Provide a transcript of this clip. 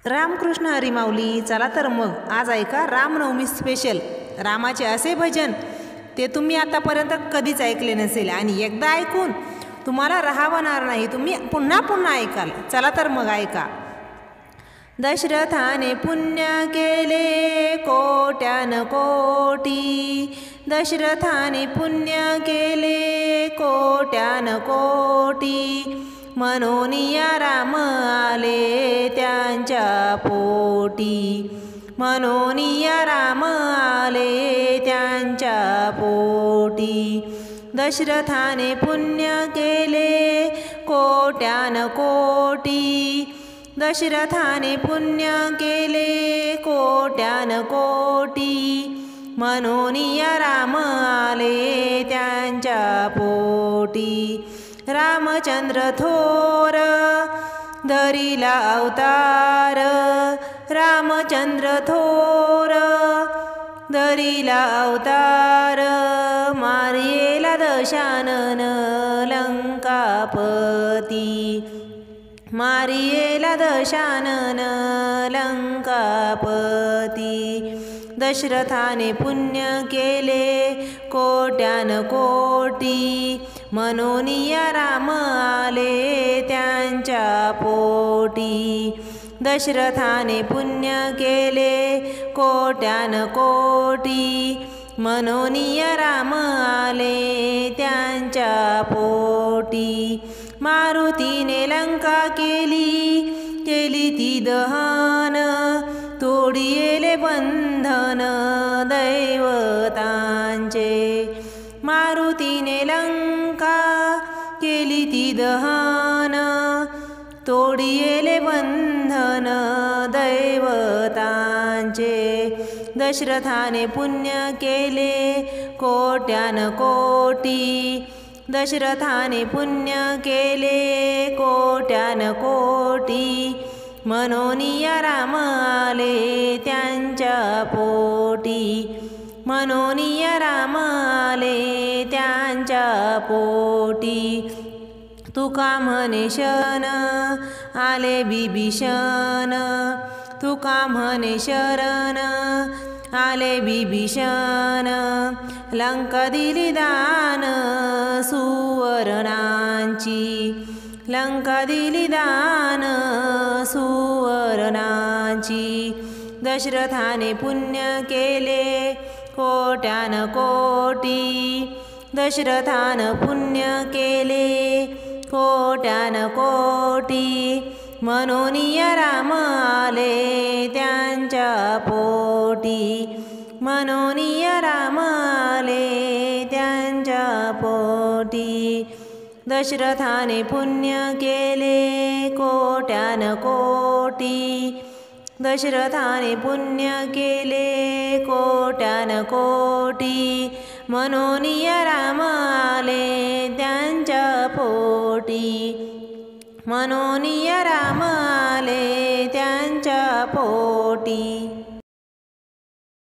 रामकृष्ण हरी माऊली. चला तर मग आज ऐका रामनवमी स्पेशल रामाचे असे भजन ते तुम्ही आतापर्यंत कधीच ऐकले नसेल आणि एकदा ऐकून तुम्हाला राहवणार नाही, तुम्ही पुन्हा पुन्हा ऐकाल. चला तर मग ऐका. दशरथाने पुण्य केले कोट्यान कोटी, दशरथाने पुण्य केले कोट्यान कोटी, म्हणून या राम आले त्यांच्या पोटी, म्हणून या राम आले त्यांच्या पोटी. दशरथाने पुण्य केले कोट्यान कोटी, दशरथाने पुण्य केले कोट्यान कोटी, म्हणून या राम आले त्यांच्या पोटी. रामचंद्र थोर धरिला अवतार, रामचंद्र थोर धरिला अवतार, मारियेला दशानन लंकापती, मारियेला दशानन लंकापती. दशरथाने पुण्य केले कोट्यान कोटी, म्हणून या राम आले त्यांच्या पोटी. दशरथाने पुण्य केले कोट्यान कोटी, म्हणून या राम आले त्यांच्या पोटी. मारुतीने लंका केली केली ती दहन, तोडिले बंधन दैवतांचे. मारुतीने लंका केली ती दहन, तोडिले बंधन दैवतांचे. दशरथाने पुण्य केले कोट्यान कोटी, दशरथाने पुण्य केले कोट्यान कोटी, म्हणून या राम आले त्यांच्या पोटी, म्हणून या राम आले त्यांच्या पोटी. तुका म्हणे शन आले बिभीषण, तुका म्हणे शरण आले बिभीषण, लंका दिली दान सुवर्णांची, लंका दिली दान सुवर्णांची. दशरथाने पुण्य केले कोट्यान कोटी, दशरथान पुण्य केले कोट्यान कोटी, म्हणून या राम आले त्यांच्या पोटी, म्हणून या राम आले त्यांच्या पोटी. दशरथाने पुण्य केले कोट्यान कोटी, दशरथाने पुण्य केले कोट्यान कोटी, म्हणून या राम आले त्यांच्या पोटी, म्हणून या राम आले त्यांच्या पोटी.